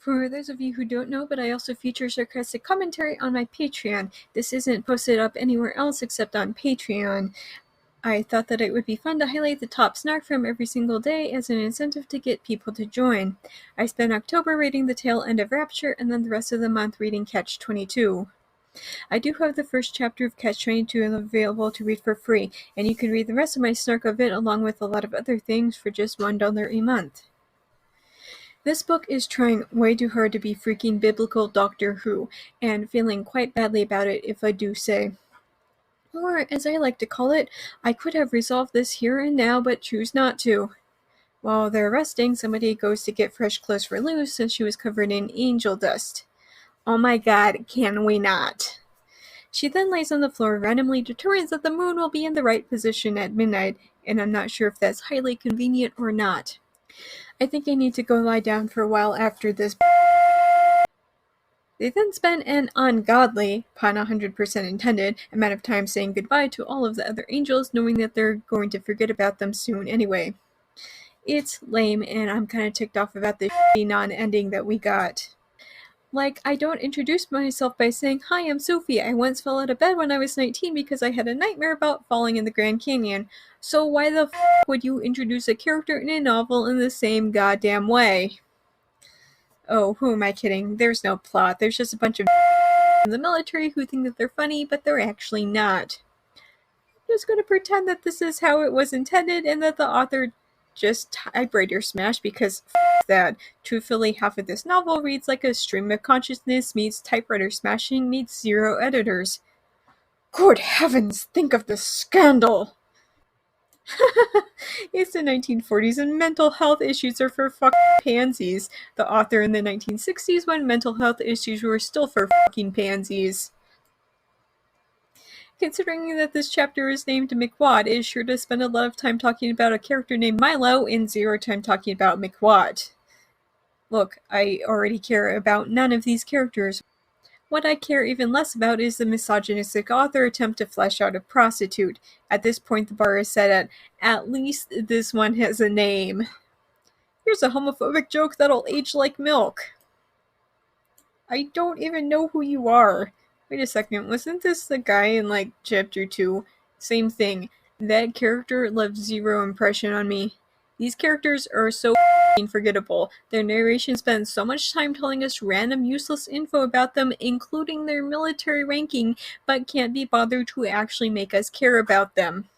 For those of you who don't know, but I also feature sarcastic commentary on my Patreon. This isn't posted up anywhere else except on Patreon. I thought that it would be fun to highlight the top snark from every single day as an incentive to get people to join. I spent October reading The Tail End of Rapture and then the rest of the month reading Catch-22. I do have the first chapter of Catch-22 available to read for free, and you can read the rest of my snark of it along with a lot of other things for just $1 a month. This book is trying way too hard to be freaking biblical Doctor Who, and feeling quite badly about it if I do say. Or, as I like to call it, I could have resolved this here and now, but choose not to. While they're resting, somebody goes to get fresh clothes for Lou since she was covered in angel dust. Oh my god, can we not? She then lays on the floor, randomly determines that the moon will be in the right position at midnight, and I'm not sure if that's highly convenient or not. I think I need to go lie down for a while after this. They then spend an ungodly, pun 100% intended, amount of time saying goodbye to all of the other angels, knowing that they're going to forget about them soon anyway. It's lame, and I'm kinda ticked off about the non-ending that we got. Like, I don't introduce myself by saying, "Hi, I'm Sophie. I once fell out of bed when I was 19 because I had a nightmare about falling in the Grand Canyon." So why the would you introduce a character in a novel in the same goddamn way? Oh, who am I kidding? There's no plot. There's just a bunch of in the military who think that they're funny, but they're actually not. I'm just gonna pretend that this is how it was intended and that the author just typewriter smashed because that. Truthfully, half of this novel reads like a stream of consciousness meets typewriter smashing meets zero editors. Good heavens, think of the scandal! It's the 1940s and mental health issues are for fucking pansies. The author in the 1960s when mental health issues were still for fucking pansies. Considering that this chapter is named McWad, it is sure to spend a lot of time talking about a character named Milo and zero time talking about McWad. Look, I already care about none of these characters. What I care even less about is the misogynistic author attempt to flesh out a prostitute. At this point, the bar is set at least this one has a name. Here's a homophobic joke that'll age like milk. I don't even know who you are. Wait a second, wasn't this the guy in, like, chapter 2? Same thing. That character left zero impression on me. These characters are so forgettable. Their narration spends so much time telling us random useless info about them, including their military ranking, but can't be bothered to actually make us care about them.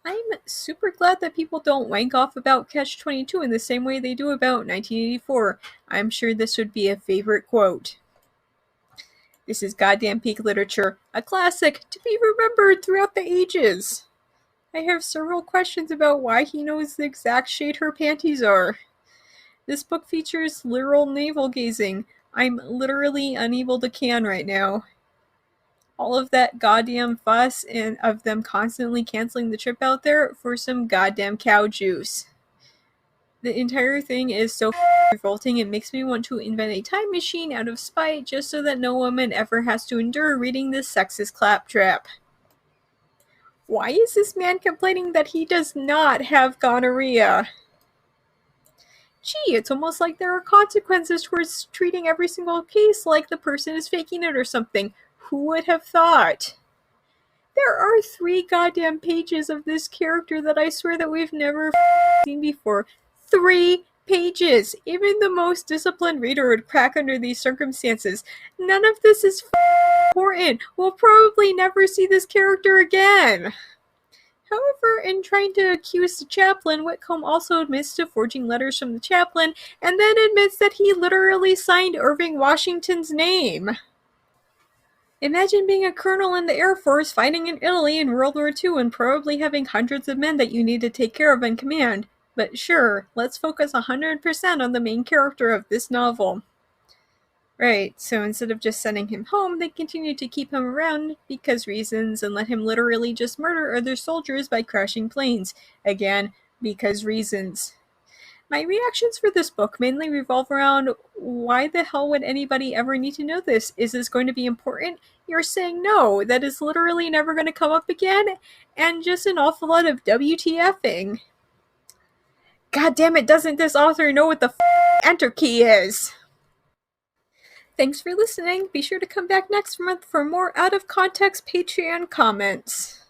I'm super glad that people don't wank off about Catch-22 in the same way they do about 1984. I'm sure this would be a favorite quote. This is goddamn peak literature, a classic to be remembered throughout the ages. I have several questions about why he knows the exact shade her panties are. This book features literal navel-gazing. I'm literally unable to can right now. All of that goddamn fuss and of them constantly canceling the trip out there for some goddamn cow juice. The entire thing is so revolting it makes me want to invent a time machine out of spite just so that no woman ever has to endure reading this sexist claptrap. Why is this man complaining that he does not have gonorrhea? Gee, it's almost like there are consequences towards treating every single case like the person is faking it or something. Who would have thought? There are 3 goddamn pages of this character that I swear that we've never seen before. 3 pages! Even the most disciplined reader would crack under these circumstances. None of this is important. We'll probably never see this character again. However, in trying to accuse the chaplain, Whitcomb also admits to forging letters from the chaplain, and then admits that he literally signed Irving Washington's name. Imagine being a colonel in the Air Force fighting in Italy in World War II and probably having hundreds of men that you need to take care of in command. But sure, let's focus 100% on the main character of this novel. Right, so instead of just sending him home, they continue to keep him around because reasons and let him literally just murder other soldiers by crashing planes. Again, because reasons. My reactions for this book mainly revolve around why the hell would anybody ever need to know this? Is this going to be important? You're saying no, that is literally never going to come up again, and just an awful lot of WTFing. God damn it, doesn't this author know what the enter key is. Thanks for listening. Be sure to come back next month for more out of context Patreon comments.